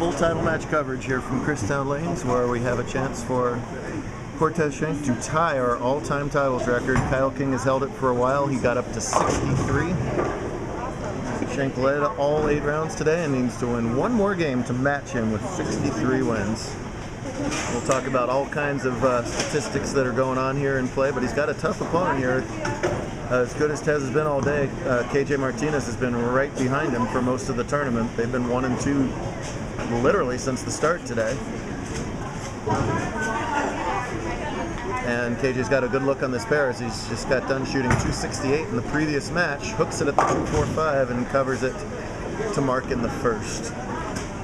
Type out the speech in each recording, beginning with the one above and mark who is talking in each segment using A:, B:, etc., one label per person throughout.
A: full title match coverage here from Christown Lanes, where we have a chance for Cortez Schenck to tie our all-time titles record. Kyle King has held it for a while. He got up to 63. Shank led all 8 rounds today and needs to win one more game to match him with 63 wins. We'll talk about all kinds of statistics that are going on here in play, but he's got a tough opponent here. As good as Tez has been all day, KJ Martinez has been right behind him for most of the tournament. They've been 1 and 2 literally since the start today. And KJ's got a good look on this pair as he's just got done shooting 268 in the previous match, hooks it at the 245 and covers it to mark in the first.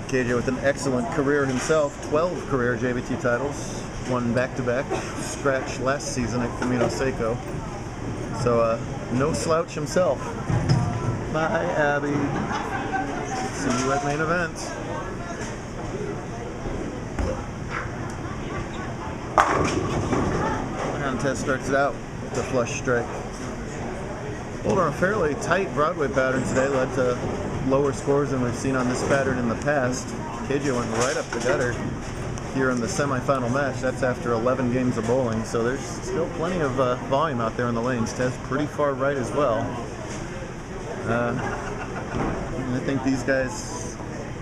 A: KJ with an excellent career himself, 12 career JBT titles, won back-to-back, scratch last season at Camino Seco. So no slouch himself. Bye, Abby. See you at main event. Contest starts it out with a flush strike. Pulled on a fairly tight Broadway pattern today, led to lower scores than we've seen on this pattern in the past. KJ went right up the gutter here in the semifinal match. That's after 11 games of bowling, so there's still plenty of volume out there in the lanes. Tez pretty far right as well. I think these guys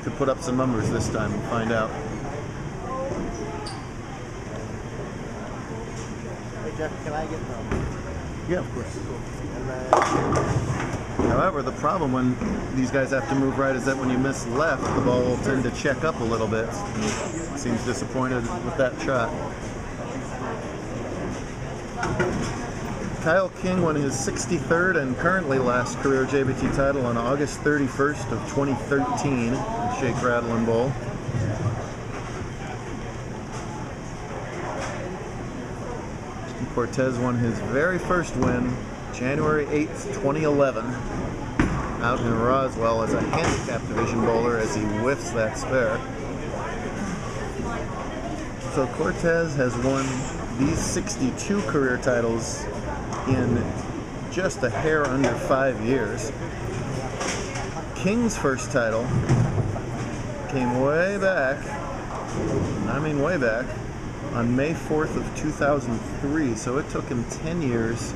A: could put up some numbers this time and find out.
B: Hey Jeff, can I get them?
A: Yeah, of course. However, the problem when these guys have to move right is that when you miss left, the ball will tend to check up a little bit. He seems disappointed with that shot. Kyle King won his 63rd and currently last career JBT title on August 31st of 2013 at Shake, Rattle, and Bowl. Cortez won his very first win January 8th, 2011, out in Roswell as a handicap division bowler as he whiffs that spare. So Cortez has won these 62 career titles in just a hair under 5 years. King's first title came way back, I mean way back, on May 4th of 2003, so it took him 10 years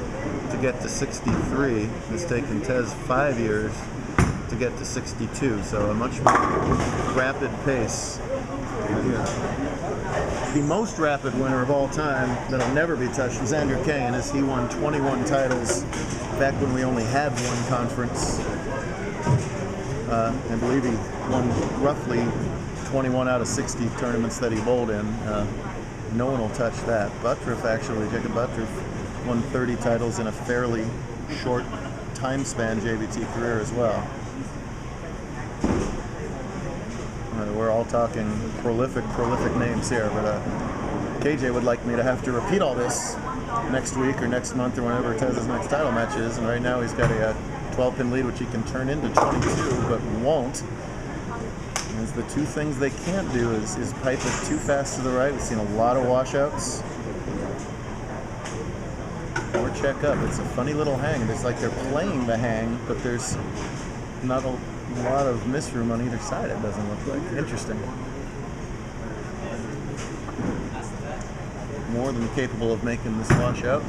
A: to get to 63. It's taken Tez 5 years to get to 62, so a much more rapid pace here. The most rapid winner of all time that'll never be touched was Andrew Kane, as he won 21 titles back when we only had one conference. I believe he won roughly 21 out of 60 tournaments that he bowled in. No one will touch that. Buttriff, actually, Jacob Buttriff won 30 titles in a fairly short time span JBT career as well. We're all talking prolific names here, but KJ would like me to have to repeat all this next week or next month or whenever Tez's next title match is, and right now he's got a 12-pin lead which he can turn into 22, but won't. As the two things they can't do is pipe it too fast to the right. We've seen a lot of washouts or check up. It's a funny little hang. It's like they're playing the hang, but there's not a lot of misroom on either side, it doesn't look like. Interesting. More than capable of making this washout.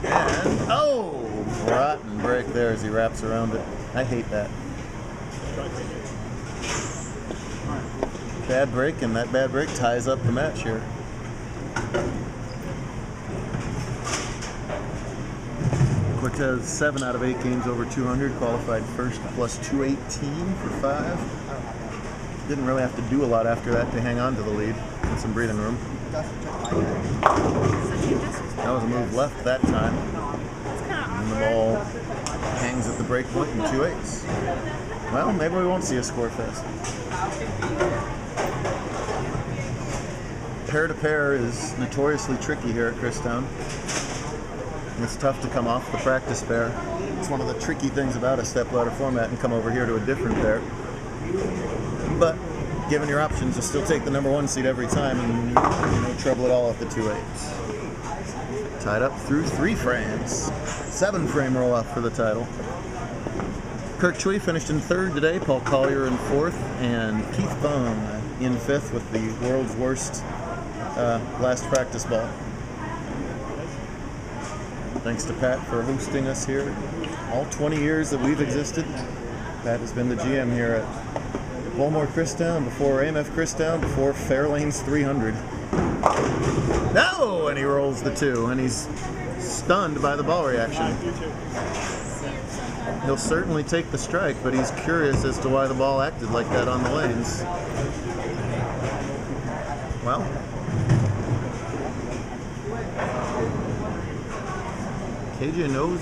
A: And, oh! Rotten break there as he wraps around it. I hate that. Bad break, and that bad break ties up the match here. Cortez 7 out of 8 games over 200, qualified first plus 218 for 5. Didn't really have to do a lot after that to hang on to the lead. Get some breathing room. That was a move left that time. And the ball hangs at the break point in 2/8. Well, maybe we won't see a score fest. Pair-to-pair is notoriously tricky here at Christown. It's tough to come off the practice pair. It's one of the tricky things about a stepladder format and come over here to a different pair. But given your options, you'll still take the number 1 seed every time and no trouble at all at the 2/8. Tied up through 3 frames. 7-frame roll-off for the title. Kirk Chui finished in third today, Paul Collier in fourth, and Keith Bone in fifth with the world's worst last practice ball. Thanks to Pat for hosting us here. All 20 years that we've existed, Pat has been the GM here at Walmart Christown, before AMF Christown, before Fairlanes 300. No! And he rolls the 2, and he's stunned by the ball reaction. He'll certainly take the strike, but he's curious as to why the ball acted like that on the lanes. Well, KJ knows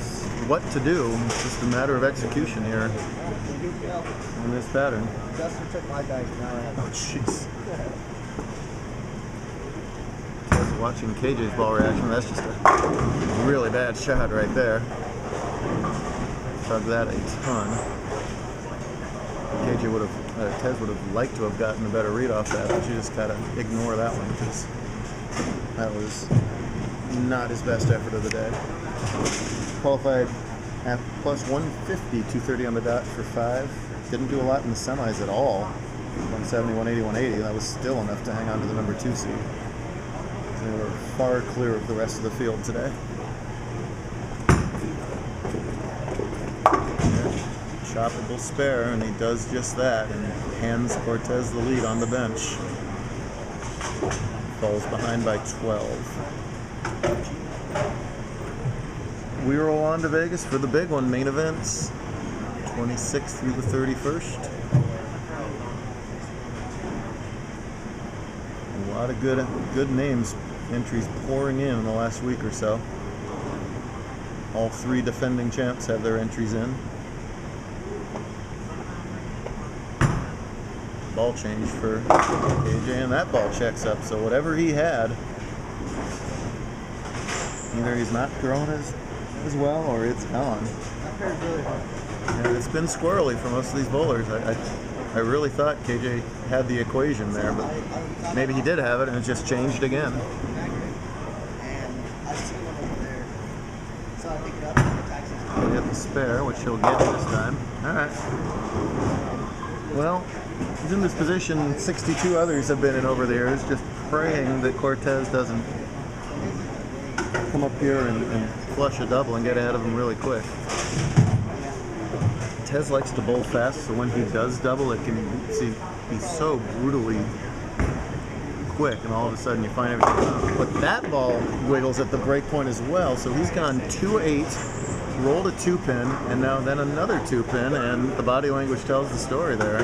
A: what to do. It's just a matter of execution here in this pattern.
B: Justin took my dice now.
A: Oh, jeez. Just watching KJ's ball reaction, that's just a really bad shot right there. Tug that a ton. KJ would have, Tez would have liked to have gotten a better read off that, but you just gotta ignore that one because that was not his best effort of the day. Qualified at plus 150, 230 on the dot for 5. Didn't do a lot in the semis at all. 170, 180, 180. That was still enough to hang on to the number 2 seed. They were far clear of the rest of the field today. Choppable spare, and he does just that and hands Cortez the lead on the bench. Falls behind by 12. We roll on to Vegas for the big one, main events, 26th through the 31st. A lot of good names, entries pouring in the last week or so. All 3 defending champs have their entries in. Ball change for KJ, and that ball checks up. So whatever he had, either he's not thrown as well or it's gone. Yeah, it's been squirrely for most of these bowlers. I really thought KJ had the equation there, but maybe he did have it and it just changed again. He'll get the spare, which he'll get this time. All right. Well, he's in this position 62 others have been in over the years, just praying that Cortez doesn't come up here and flush a double and get ahead of him really quick. Tez likes to bowl fast, so when he does double, it can be so brutally quick, and all of a sudden you find everything. But that ball wiggles at the break point as well, so he's gone 2-8, rolled a 2-pin, and now then another 2-pin, and the body language tells the story there.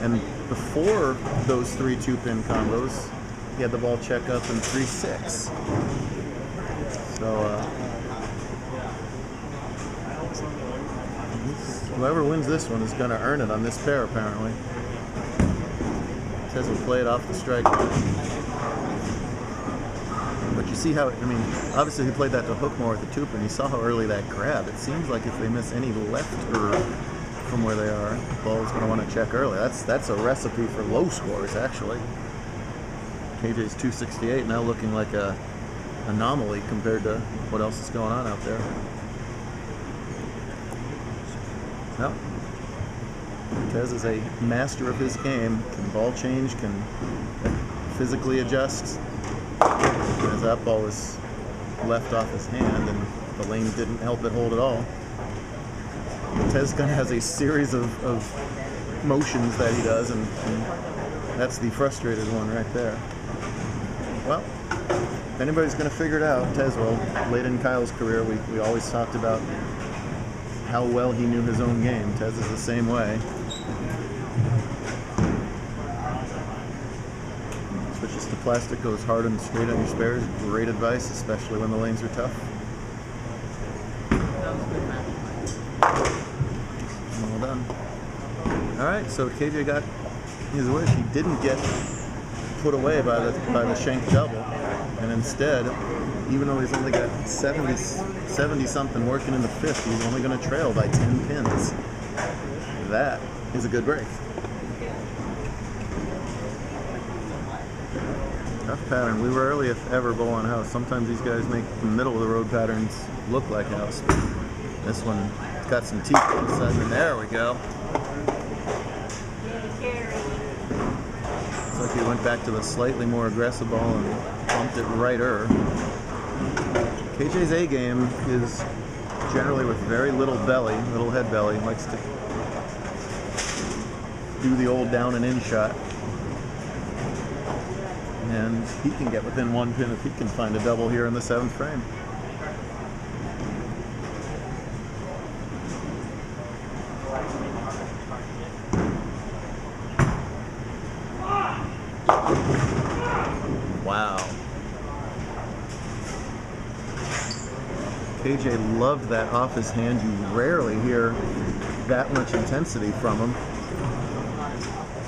A: And before those 3 2-pin combos, he had the ball check up in 3-6. So whoever wins this one is going to earn it on this pair, apparently. Tez will play it off the strike. But you see how, obviously he played that to hook more with the 2-pin. You saw how early that grab. It seems like if they miss any left from where they are, the ball is going to want to check early. That's a recipe for low scores, actually. KJ's 268 now looking like a anomaly compared to what else is going on out there. Well, Tez is a master of his game, can ball change, can physically adjust. As that ball was left off his hand and the lane didn't help it hold at all. Tez kind of has a series of motions that he does, and that's the frustrated one right there. Well, if anybody's going to figure it out, Tez will. Late in Kyle's career, we always talked about how well he knew his own game. Tez is the same way. Switches to plastic, goes hard and straight on your spares. Great advice, especially when the lanes are tough. Well done. All right, so KJ got his wish. He didn't get put away by the Shank double, and instead, even though he's only got 70 something working in the 5th, he's only going to trail by 10 pins. That is a good break. Tough pattern. We rarely, if ever, bowl on house. Sometimes these guys make the middle of the road patterns look like house. This one got some teeth all of a sudden, and there we go. Looks like he went back to the slightly more aggressive ball and bumped it righter. KJ's A game is generally with very little belly, little head belly. He likes to do the old down and in shot. And he can get within one pin if he can find a double here in the 7th frame. Wow. KJ loved that off his hand. You rarely hear that much intensity from him.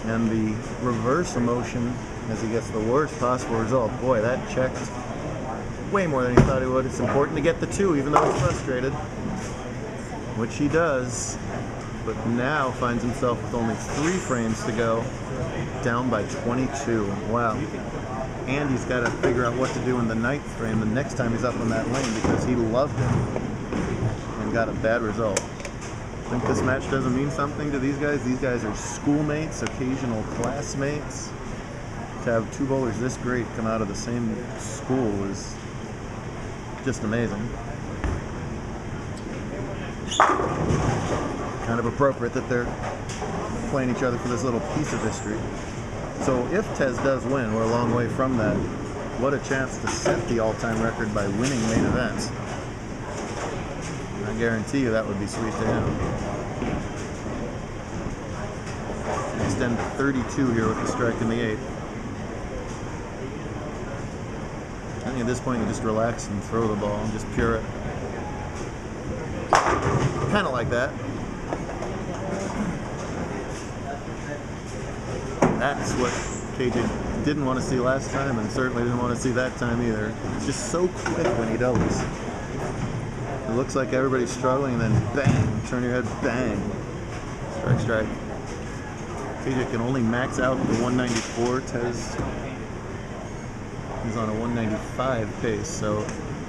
A: And the reverse emotion as he gets the worst possible result. Boy, that checked way more than he thought he would. It's important to get the 2, even though he's frustrated, which he does, but now finds himself with only 3 frames to go, down by 22. Wow. And he's got to figure out what to do in the 9th frame the next time he's up on that lane, because he loved it and got a bad result. I think this match doesn't mean something to these guys. These guys are schoolmates, occasional classmates. To have 2 bowlers this great come out of the same school is just amazing. Kind of appropriate that they're playing each other for this little piece of history. So if Tez does win, we're a long way from that. What a chance to set the all-time record by winning main events. I guarantee you that would be sweet to him. Extend to 32 here with the strike in the 8th. I think at this point you just relax and throw the ball and just pure it. Kind of like that. That's what KJ didn't want to see last time, and certainly didn't want to see that time either. It's just so quick when he doubles. It looks like everybody's struggling, and then bang, turn your head, bang. Strike, strike. KJ can only max out the 194. Tez is on a 195 pace, so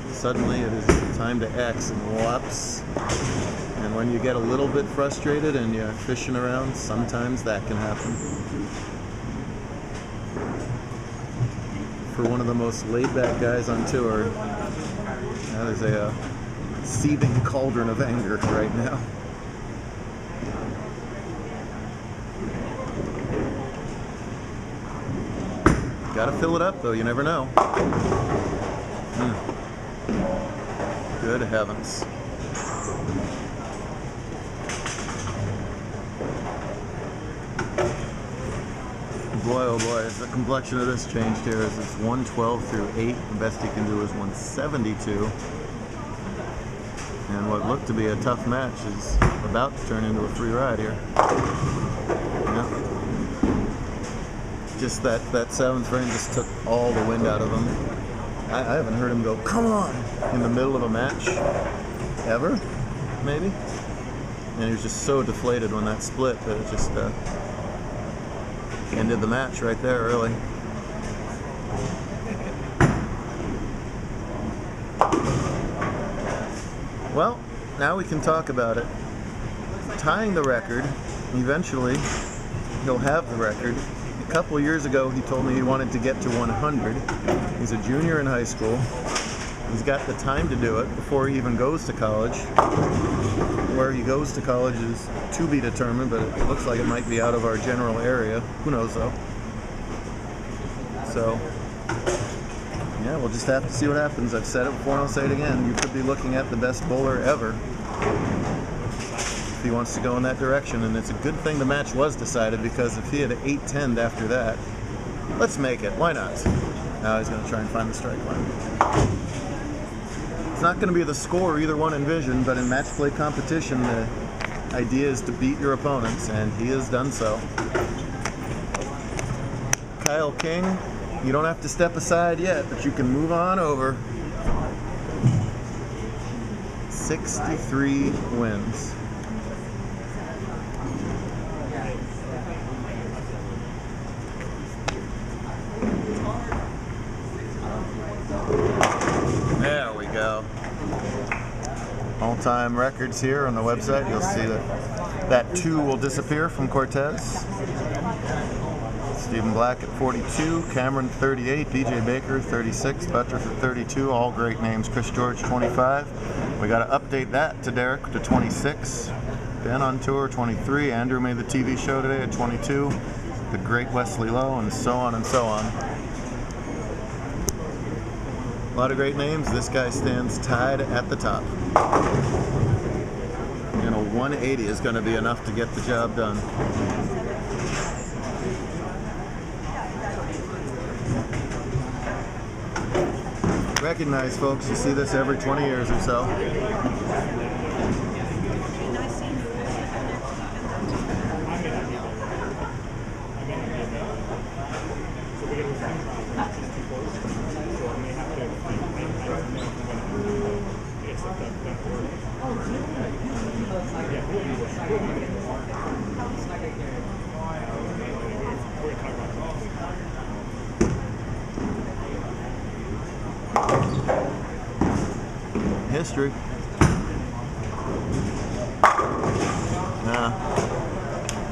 A: suddenly it is time to X and whops. And when you get a little bit frustrated and you're fishing around, sometimes that can happen. For one of the most laid-back guys on tour, there's a seething cauldron of anger right now. Gotta fill it up, though. You never know. Good heavens. Boy, oh boy, the complexion of this changed here as it's 112 through 8. The best he can do is 172. And what looked to be a tough match is about to turn into a free ride here. Yeah. Just that 7th frame just took all the wind out of him. I haven't heard him go, come on, in the middle of a match, ever, maybe? And he was just so deflated when that split that it just ended the match right there early. Well, now we can talk about it. Tying the record, eventually he'll have the record. A couple years ago he told me he wanted to get to 100. He's a junior in high school. He's got the time to do it before he even goes to college. Where he goes to college is to be determined, but it looks like it might be out of our general area. Who knows, though? So, yeah, we'll just have to see what happens. I've said it before and I'll say it again. You could be looking at the best bowler ever if he wants to go in that direction. And it's a good thing the match was decided, because if he had 8-10'd after that, let's make it. Why not? Now he's going to try and find the strike line. It's not going to be the score either one envisioned, but in match play competition, the idea is to beat your opponents, and he has done so. Kyle King, you don't have to step aside yet, but you can move on over. 63 wins. all-time records here on the website. You'll see that 2 will disappear from Cortez. Stephen Black at 42, Cameron 38, BJ Baker 36, Buttress at 32, all great names. Chris George 25. We got to update that to Derek to 26. Ben on tour 23. Andrew made the TV show today at 22. The great Wesley Lowe, and so on and so on. A lot of great names. This guy stands tied at the top. And a 180 is going to be enough to get the job done. Recognize, folks, you see this every 20 years or so. History.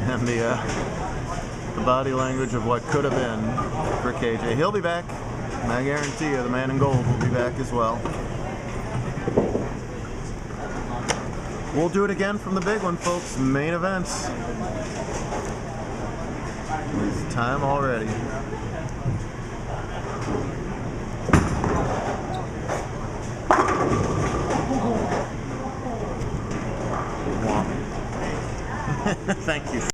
A: And the body language of what could have been for KJ. He'll be back. I guarantee you the man in gold will be back as well. We'll do it again from the big one, folks. Main events. It's time already. Thank you.